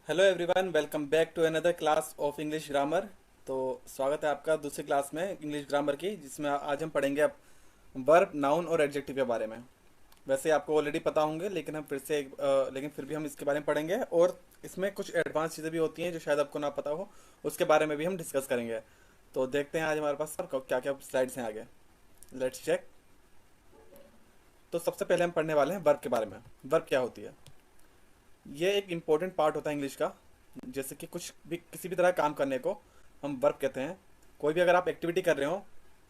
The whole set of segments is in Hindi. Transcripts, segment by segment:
Hello everyone, welcome back to another class of English grammar. तो स्वागत है आपका दूसरी क्लास में इंग्लिश ग्रामर की, जिसमें आज हम पढ़ेंगे अब वर्ब, नाउन और एडजेक्टिव के बारे में। वैसे आपको ऑलरेडी पता होंगे, लेकिन हम फिर से लेकिन फिर भी हम इसके बारे में पढ़ेंगे, और इसमें कुछ एडवांस चीज़ें भी होती हैं जो शायद आपको ना पता हो, उसके बारे में भी हम डिस्कस करेंगे। तो देखते हैं आज हमारे पास क्या क्या स्लाइड्स हैं आगे। Let's check. तो सबसे पहले हम पढ़ने वाले हैं वर्ब के बारे में। वर्ब क्या होती है? ये एक इम्पोर्टेंट पार्ट होता है इंग्लिश का। जैसे कि कुछ भी, किसी भी तरह का काम करने को हम वर्ब कहते हैं। कोई भी अगर आप एक्टिविटी कर रहे हो,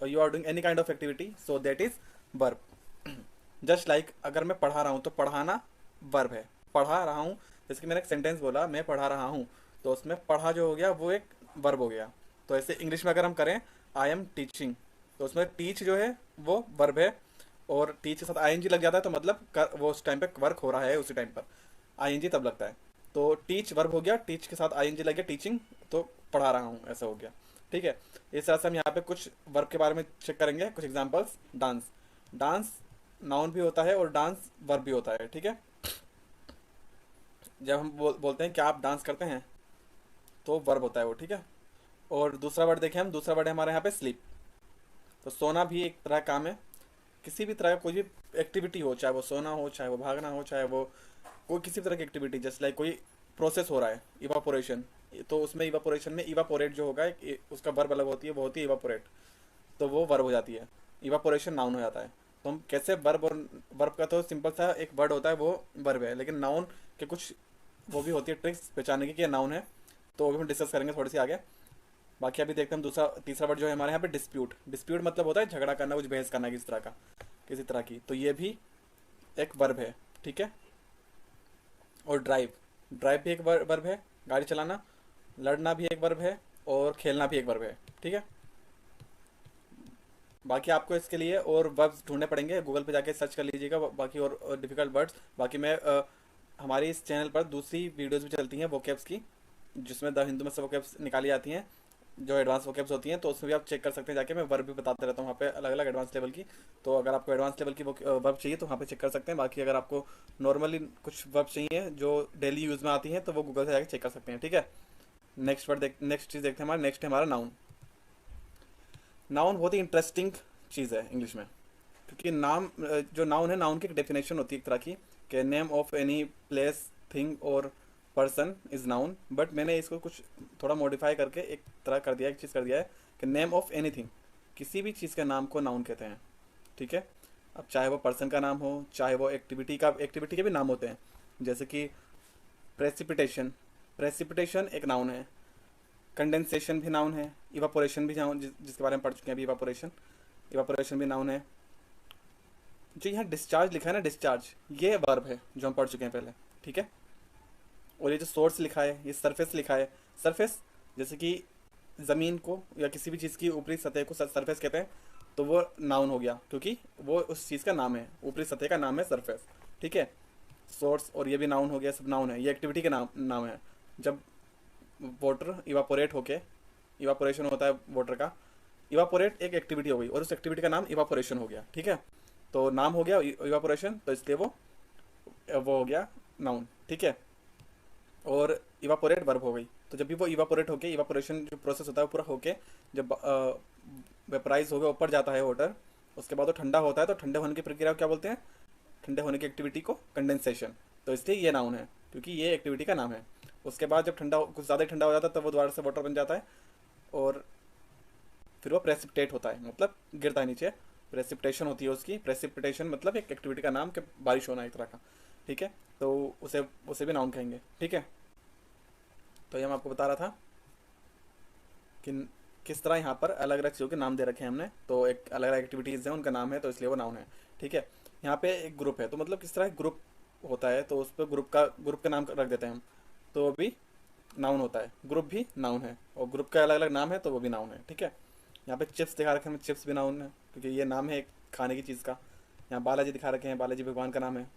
और you are doing any kind of activity, so that is verb. Just like अगर मैं पढ़ा रहा हूँ तो पढ़ाना वर्ब है। पढ़ा रहा हूँ, जैसे कि मैंने एक सेंटेंस बोला, मैं पढ़ा रहा हूँ, तो उसमें पढ़ा जो हो गया वो एक वर्ब हो गया। तो ऐसे इंग्लिश में अगर हम करें, आई एम टीचिंग, तो उसमें टीच जो है वो वर्ब है, और टीच के साथ आईएनजी लग जाता है तो मतलब वो उस टाइम पे वर्क हो रहा है, उसी टाइम पर आईएनजी तब लगता है। तो टीच वर्ब हो गया, टीच के साथ आईएनजी लग गया, टीचिंग, तो पढ़ा रहा हूँ, ऐसा हो गया। ठीक है। इस तरह से हम यहाँ पे कुछ वर्ब के बारे में चेक करेंगे, कुछ एग्जांपल्स। डांस, डांस नाउन भी होता है और डांस वर्ब भी होता है। ठीक है। जब हम बोलते हैं कि आप डांस करते हैं, तो वर्ब होता है वो। ठीक है। और दूसरा वर्ड देखें हम, दूसरा वर्ड है हमारे यहाँ पे स्लीप। तो सोना भी एक तरह का काम है। किसी भी तरह का कोई भी एक्टिविटी हो, चाहे वो सोना हो, चाहे वो भागना हो, चाहे वो कोई किसी भी तरह की एक्टिविटी, जैसे लाइक कोई प्रोसेस हो रहा है, इवापोरेशन, तो उसमें इवापोरेशन में इवापोरेट जो होगा, उसका वर्ब अलग होती है, वो होती है इवापोरेट, तो वो वर्ब हो जाती है। इवापोरेशन नाउन हो जाता है। तो हम कैसे वर्ब, और वर्ब का तो सिंपल सा एक वर्ड होता है, वो वर्ब है, लेकिन नाउन के कुछ वो भी होती है ट्रिक्स पहचानने की कि ये नाउन है। तो वो भी हम डिस्कस करेंगे थोड़ी सी आगे। बाकी अभी देखते हैं हम दूसरा तीसरा वर्ड जो है हमारे यहाँ पे, डिस्प्यूट। डिस्प्यूट मतलब होता है झगड़ा करना, कुछ बहस करना किसी तरह का, किसी तरह की, तो ये भी एक वर्ब है। ठीक है। और ड्राइव, ड्राइव भी एक वर्ब है, गाड़ी चलाना। लड़ना भी एक वर्ब है, और खेलना भी एक वर्ब है। ठीक है। बाकी आपको इसके लिए और वर्ब्स ढूंढने पड़ेंगे, गूगल पे जाके सर्च कर लीजिएगा बाकी और डिफिकल्ट वर्ड्स। बाकी मैं हमारी इस चैनल पर दूसरी वीडियोस भी चलती हैं वोकैब्स की, जिसमें द हिंदू में से वोकैब्स निकाली जाती हैं, जो एडवांस वोकैब्स होती हैं, तो उसमें भी आप चेक कर सकते हैं जाके। मैं वर्ब भी बताते रहता हूँ वहाँ पे, अलग अलग एडवांस लेवल की। तो अगर आपको एडवांस लेवल की वर्ब चाहिए तो वहाँ पे चेक कर सकते हैं। बाकी अगर आपको नॉर्मली कुछ वर्ब चाहिए जो डेली यूज़ में आती हैं, तो वो गूगल से जाके चेक कर सकते हैं। ठीक है। नेक्स्ट चीज़ देखते हैं हमारा, नेक्स्ट है हमारा नाउन। नाउन बहुत ही इंटरेस्टिंग चीज़ है इंग्लिश में, क्योंकि नाम जो नाउन है, नाउन की एक डेफिनेशन होती है एक तरह की, कि name of any place, thing और पर्सन इज नाउन। बट मैंने इसको कुछ थोड़ा मॉडिफाई करके एक तरह कर दिया, एक चीज़ कर दिया है कि नेम ऑफ एनीथिंग, किसी भी चीज़ के नाम को नाउन कहते हैं। ठीक है। अब चाहे वो पर्सन का नाम हो, चाहे वो एक्टिविटी के भी नाम होते हैं, जैसे कि प्रेसिपिटेशन, प्रेसिपिटेशन एक नाउन है। कंडेंसेशन भी नाउन है। इवापोरेशन भी नाउन, जिसके बारे में पढ़ चुके हैं अभी, इवापोरेशन, इवापोरेशन भी नाउन है। जो यहाँ डिस्चार्ज लिखा है ना, डिस्चार्ज, ये वर्ब है जो हम पढ़ चुके हैं पहले। ठीक है। और ये जो सोर्स लिखा है, ये सरफेस लिखा है। सरफेस, जैसे कि ज़मीन को या किसी भी चीज़ की ऊपरी सतह को सरफेस कहते हैं, तो वो नाउन हो गया, क्योंकि वो उस चीज़ का नाम है, ऊपरी सतह का नाम है सरफेस। ठीक है। सोर्स, और ये भी नाउन हो गया, सब नाउन है, ये एक्टिविटी के नाम नाम है। जब वाटर इवापोरेट होके, इवापोरेशन होता है वाटर का, इवापोरेट एक एक्टिविटी हो गई, और उस एक्टिविटी का नाम इवापोरेशन हो गया। ठीक है। तो नाम हो गया इवापोरेशन, तो इसलिए वो हो गया नाउन। ठीक है। और इवापोरेट वर्ब हो गई। तो जब भी वो इवापोरेट होके, इवापोरेशन जो प्रोसेस होता है वो पूरा होके, जब वेपराइज हो गया, ऊपर जाता है वाटर, उसके बाद वो ठंडा होता है, तो ठंडे होने की प्रक्रिया को क्या बोलते हैं? ठंडे होने की एक्टिविटी को कंडेंसेशन। तो इसलिए ये नाउन है, क्योंकि ये एक्टिविटी का नाम है। उसके बाद जब ठंडा, कुछ ज़्यादा ठंडा हो जाता है, तब वो दोबारा से वाटर बन जाता है, और फिर वो प्रेसिपिटेट होता है, मतलब गिरता है नीचे। प्रेसिपिटेशन होती है उसकी। प्रेसिपिटेशन मतलब एक एक्टिविटी का नाम, कि बारिश होना एक तरह का। ठीक है। तो उसे उसे भी नाउन कहेंगे। ठीक है। तो ये मैं आपको बता रहा था कि किस तरह यहाँ पर अलग अलग चीज़ों के नाम दे रखे हैं हमने। तो एक अलग अलग एक्टिविटीज़ हैं, उनका नाम है, तो इसलिए वो नाउन है। ठीक है। यहाँ पे एक ग्रुप है, तो मतलब किस तरह ग्रुप होता है, तो उस पर ग्रुप का नाम रख देते हैं हम, तो वो भी नाउन होता है। ग्रुप भी नाउन है, और ग्रुप का अलग अलग नाम है, तो वो भी नाउन है। ठीक है। यहाँ पे चिप्स दिखा रखे हैं, चिप्स भी नाउन है, क्योंकि ये नाम है एक खाने की चीज़ का। यहाँ बालाजी दिखा रखे हैं, बालाजी भगवान का नाम है।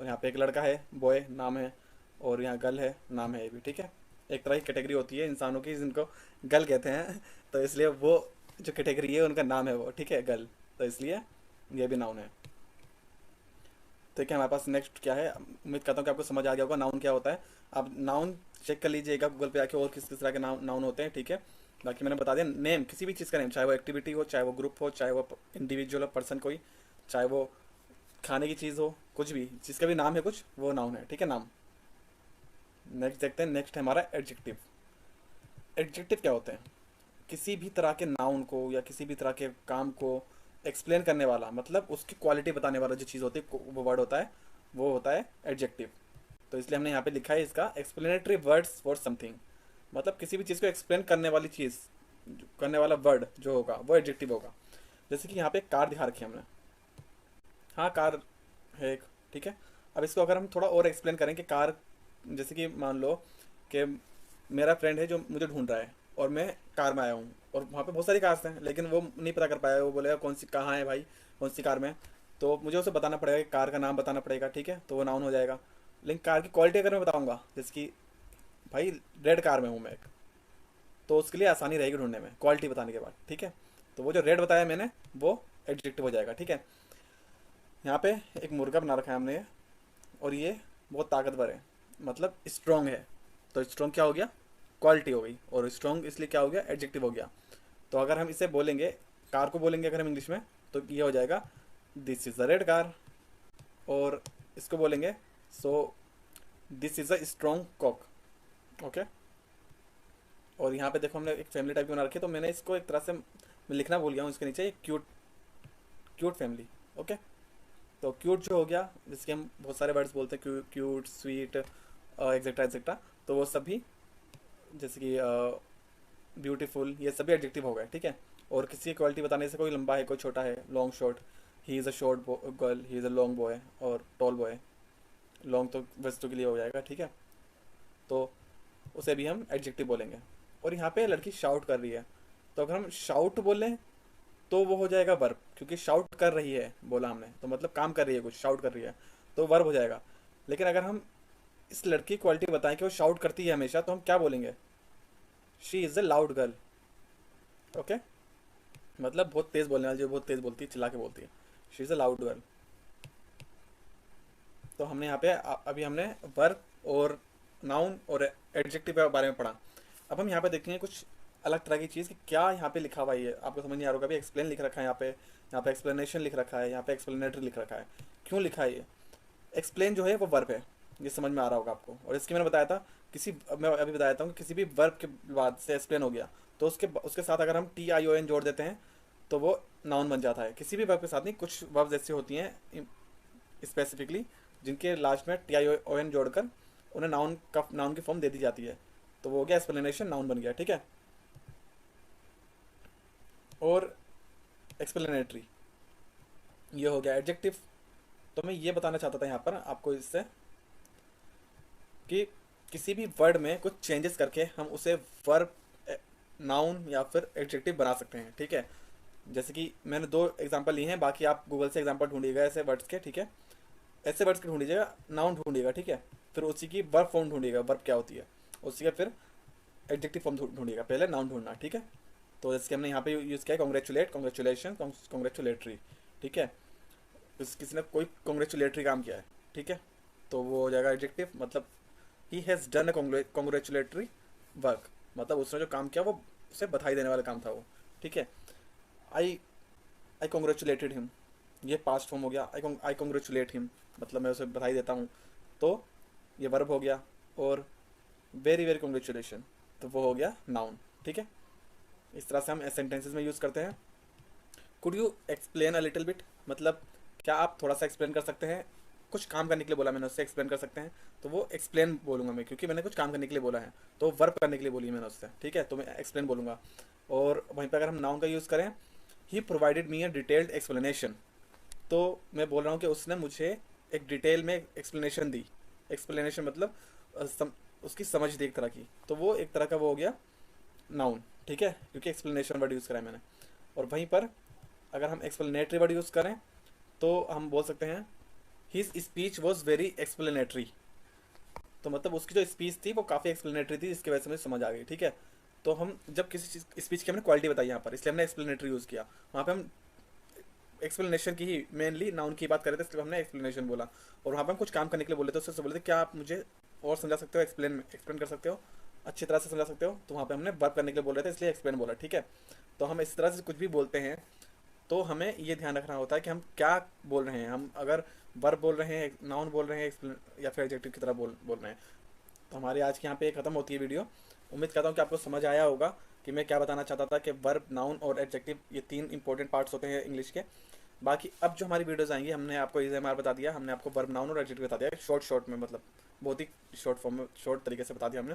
और यहाँ पे एक लड़का है, बॉय नाम है। और यहाँ गर्ल है, नाम है ये भी। ठीक है। एक तरह की कैटेगरी होती है इंसानों की, जिनको गर्ल कहते हैं, तो इसलिए वो जो कैटेगरी है उनका नाम है वो। ठीक है, गर्ल, तो इसलिए ये भी नाउन है। तो क्या हमारे पास नेक्स्ट क्या है? उम्मीद करता हूँ कि आपको समझ आ गया होगा नाउन क्या होता है। अब नाउन चेक कर लीजिएगा गूगल पे आके और किस किस तरह के नाउन होते हैं, ठीक है। बाकी मैंने बता दिया नेम, किसी भी चीज़ का नेम, चाहे वो एक्टिविटी हो, चाहे वो ग्रुप हो, चाहे वो इंडिविजुअल हो पर्सन कोई, चाहे वो खाने की चीज़ हो, कुछ भी जिसका भी नाम है कुछ, वो नाउन है, ठीक है, नाम। नेक्स्ट देखते हैं, नेक्स्ट है हमारा एडजेक्टिव। एडजेक्टिव क्या होते हैं? किसी भी तरह के नाउन को या किसी भी तरह के काम को एक्सप्लेन करने वाला, मतलब उसकी क्वालिटी बताने वाला जो चीज़ होती है, वो वर्ड होता है, वो होता है एडजेक्टिव। तो इसलिए हमने यहाँ पे लिखा है इसका एक्सप्लेनेटरी वर्ड्स फॉर समथिंग, मतलब किसी भी चीज़ को एक्सप्लेन करने वाली चीज़, करने वाला वर्ड जो होगा वो एडजेक्टिव होगा। जैसे कि यहाँ पे कार दिखा रखी है हमने, हाँ कार है एक, ठीक है। अब इसको अगर हम थोड़ा और एक्सप्लेन करें कि कार, जैसे कि मान लो कि मेरा फ्रेंड है जो मुझे ढूंढ रहा है और मैं कार में आया हूँ और वहाँ पे बहुत सारी कार्स हैं, लेकिन वो नहीं पता कर पाया, वो बोलेगा कौन सी कहाँ है भाई, कौन सी कार में। तो मुझे उसे बताना पड़ेगा कि कार का नाम बताना पड़ेगा, ठीक है, तो वो नाउन हो जाएगा। लेकिन कार की क्वालिटी अगर मैं बताऊँगा, जैसे कि भाई रेड कार में हूँ मैं एक, तो उसके लिए आसानी रहेगी ढूंढने में क्वालिटी बताने के बाद, ठीक है। तो वो जो रेड बताया मैंने वो एडजेक्टिव हो जाएगा, ठीक है। यहाँ पे एक मुर्गा बना रखा है हमने, और ये बहुत ताकतवर है, मतलब स्ट्रॉन्ग है। तो स्ट्रॉन्ग क्या हो गया? क्वालिटी हो गई, और स्ट्रॉन्ग इसलिए क्या हो गया? एडजेक्टिव हो गया। तो अगर हम इसे बोलेंगे, कार को बोलेंगे अगर हम इंग्लिश में, तो ये हो जाएगा this is a red car. और इसको बोलेंगे so this is a strong cock, okay. और यहाँ पे देखो हमने एक फैमिली टाइप की बना रखी है, तो मैंने इसको एक तरह से मैं लिखना भूल गया हूँ इसके नीचे, क्यूट, क्यूट फैमिली, ओके। तो क्यूट जो हो गया, जिसके हम बहुत सारे वर्ड्स बोलते हैं, क्यूट, स्वीट, एक्सेट्रा एक्सेट्रा, तो वो सभी, जैसे कि ब्यूटीफुल, ये सभी एडजेक्टिव हो गए, ठीक है। और किसी की क्वालिटी बताने से, कोई लंबा है कोई छोटा है, long short, he is a short girl, he is a long boy, और टॉल बॉय, लॉन्ग तो वेस्टों के लिए हो जाएगा, ठीक है। तो उसे भी हम एडजेक्टिव बोलेंगे। और यहाँ पे लड़की शाउट कर रही है, तो अगर हम शाउट बोलें तो वो हो जाएगा वर्ब, क्योंकि शाउट कर रही है बोला हमने, तो मतलब काम कर रही है कुछ, शाउट कर रही है, तो वर्ब हो जाएगा। लेकिन अगर हम इस लड़की की क्वालिटी बताएं कि वो शाउट करती है हमेशा, तो हम क्या बोलेंगे? She is a loud girl, okay, मतलब बहुत तेज़ बोलने वाली, जो बहुत तेज़ बोलती है, चिल्ला के बोलती है, she is a loud girl. तो हमने यहाँ पे अभी हमने वर्ब और नाउन और एडजेक्टिव के बारे में पढ़ा। अब हम यहाँ पे देखेंगे कुछ अलग तरह की चीज़ कि क्या यहाँ पे लिखा हुआ है, ये आपको समझ नहीं आ रहा होगा। अभी एक्सप्लेन लिख रखा है यहाँ पे एक्सप्लेनेशन लिख रखा है, यहाँ पे एक्सप्लेनेटरी लिख रखा है। क्यों लिखा है ये? एक्सप्लेन जो है वो वर्ब है, ये समझ में आ रहा होगा आपको। और इसकी मैंने बताया था, किसी, मैं अभी बताया था कि किसी भी वर्ब के बाद से एक्सप्लेन हो गया, तो उसके उसके साथ अगर हम TION जोड़ देते हैं तो वो नाउन बन जाता है। किसी भी वर्ब के साथ नहीं, कुछ वर्ब्स ऐसे होती हैं स्पेसिफिकली जिनके लास्ट में TION जोड़कर उन्हें नाउन की फॉर्म दे दी जाती है, तो वो हो गया एक्सप्लेनेशन, नाउन बन गया, ठीक है। और एक्सप्लेनेटरी ये हो गया एडजेक्टिव। तो मैं ये बताना चाहता था यहाँ पर आपको इससे कि किसी भी वर्ड में कुछ चेंजेस करके हम उसे वर्ब, नाउन या फिर एडजेक्टिव बना सकते हैं, ठीक है। जैसे कि मैंने 2 एग्जांपल लिए हैं, बाकी आप गूगल से एग्जांपल ढूंढिएगा ऐसे वर्ड्स के, ठीक है। ऐसे वर्ड्स के ढूंढिएगा, नाउन ढूंढिएगा, ठीक है। फिर उसी की वर्ब फॉर्म ढूंढिएगा, वर्ब क्या होती है, उसी का फिर एडजेक्टिव फॉर्म ढूंढिएगा, पहले नाउन ढूंढना, ठीक है। तो जैसे कि हमने यहाँ पे यूज़ किया है कॉन्ग्रेचुलेट, कॉन्ग्रेचुलेशन, कॉन्ग्रेचुलेटरी, ठीक है। किसी ने कोई कॉन्ग्रेचुलेटरी काम किया है, ठीक है, तो वो हो जाएगा एडजेक्टिव। मतलब he has done a congratulatory work, मतलब उसने जो काम किया वो उसे बधाई देने वाला काम था वो, ठीक है। आई आई कॉन्ग्रेचुलेटेड हिम, ये पास्ट फॉर्म हो गया। आई कॉन्ग्रेचुलेट हिम, मतलब मैं उसे बधाई देता हूँ, तो ये वर्ब हो गया। और वेरी वेरी कॉन्ग्रेचुलेशन, तो वो हो गया नाउन, ठीक है। इस तरह से हम सेंटेंसेस में यूज़ करते हैं। Could you explain a little bit, मतलब क्या आप थोड़ा सा एक्सप्लेन कर सकते हैं? कुछ काम करने के लिए बोला मैंने उससे, एक्सप्लेन कर सकते हैं, तो वो एक्सप्लेन बोलूँगा मैं, क्योंकि मैंने कुछ काम करने के लिए बोला है, तो वर्ब करने के लिए बोली मैंने उससे, ठीक है, तो मैं एक्सप्लेन बोलूँगा। और वहीं पर अगर हम नाउन का यूज़ करें, he provided me a detailed explanation, तो मैं बोल रहा हूँ कि उसने मुझे एक डिटेल में एक्सप्लेनेशन दी। एक्सप्लेनेशन मतलब उसकी समझ दी एक तरह की, तो वो एक तरह का वो हो गया नाउन, ठीक है, क्योंकि एक्सप्लेनेशन वर्ड यूज़ करा है मैंने। और वहीं पर अगर हम एक्सप्लेनेटरी वर्ड यूज़ करें, तो हम बोल सकते हैं his speech was very explanatory, तो मतलब उसकी जो स्पीच थी वो काफ़ी एक्सप्लेनेटरी थी, जिसकी वजह से मुझे समझ आ गई, ठीक है। तो हम जब किसी चीज़ स्पीच की हमने क्वालिटी बताई यहाँ पर, इसलिए हमने एक्सप्लेनेटरी यूज़ किया। वहाँ पे हम एक्सप्लेनेशन की ही मेनली नाउन की बात कर रहे थे, इसलिए हमने एक्सप्लेनेशन बोला। और वहाँ पे हम कुछ काम करने के लिए बोले थे, उससे बोले थे क्या आप मुझे और समझा सकते हो, एक्सप्लेन कर सकते हो, अच्छी तरह से समझा सकते हो, तो वहाँ पे हमने वर्ब करने के लिए बोल रहे थे, इसलिए एक्सप्लेन बोला, ठीक है। तो हम इस तरह से कुछ भी बोलते हैं तो हमें ये ध्यान रखना होता है कि हम क्या बोल रहे हैं। हम अगर वर्ब बोल रहे हैं, नाउन बोल रहे हैं, या फिर एडजेक्टिव की तरह बोल रहे हैं। तो हमारी आज की यहाँ पे ख़त्म होती है वीडियो। उम्मीद करता हूँ कि आपको समझ आया होगा कि मैं क्या बताना चाहता था, कि वर्ब, नाउन और एडजेक्टिव ये 3 इंपॉर्टेंट पार्ट्स होते हैं इंग्लिश के। बाकी अब जो हमारी वीडियोस आएंगी, हमने आपको EZMR बता दिया, हमने आपको वर्ब, नाउन और एडजेक्टिव बता दिया शॉर्ट में, मतलब बहुत ही शॉर्ट फॉर्म में, शॉर्ट तरीके से बता दिया हमने।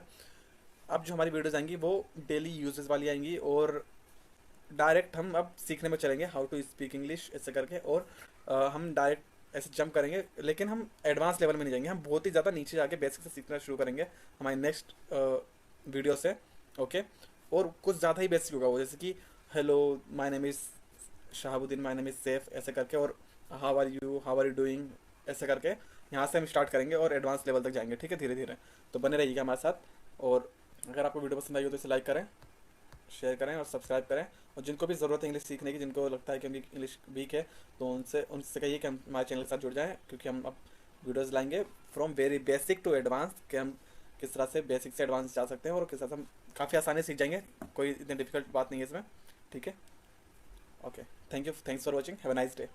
अब जो हमारी वीडियोस आएंगी वो डेली यूजेस वाली आएंगी, और डायरेक्ट हम अब सीखने में चलेंगे हाउ टू स्पीक इंग्लिश ऐसे करके। और हम डायरेक्ट ऐसे जंप करेंगे, लेकिन हम एडवांस लेवल में नहीं जाएंगे, हम बहुत ही ज़्यादा नीचे जाके बेसिक से सीखना शुरू करेंगे हमारे नेक्स्ट वीडियो से। ओके, और कुछ ज़्यादा ही बेसिक होगा वो, जैसे कि hello, my name is Shahabuddin, my name is Saif ऐसे करके, और हाउ आर यू डूइंग ऐसे करके। यहाँ से हम स्टार्ट करेंगे और एडवांस लेवल तक जाएंगे, ठीक है, धीरे धीरे। तो बने रहिएगा हमारे साथ, और अगर आपको वीडियो पसंद आई हो तो इसे लाइक करें, शेयर करें और सब्सक्राइब करें। और जिनको भी ज़रूरत है इंग्लिश सीखने की, जिनको लगता है कि उनकी इंग्लिश वीक है, तो उनसे उनसे कहिए कि हम हमारे चैनल के साथ जुड़ जाएं, क्योंकि हम अब वीडियोज़ लाएंगे from very basic to advance, कि हम किस तरह से बेसिक से एडवांस जा सकते हैं, और किस तरह से हम काफ़ी आसानी से सीख जाएंगे। कोई इतनी डिफिकल्ट बात नहीं है इसमें, ठीक है। Okay, thank you, thanks for watching, have a nice day.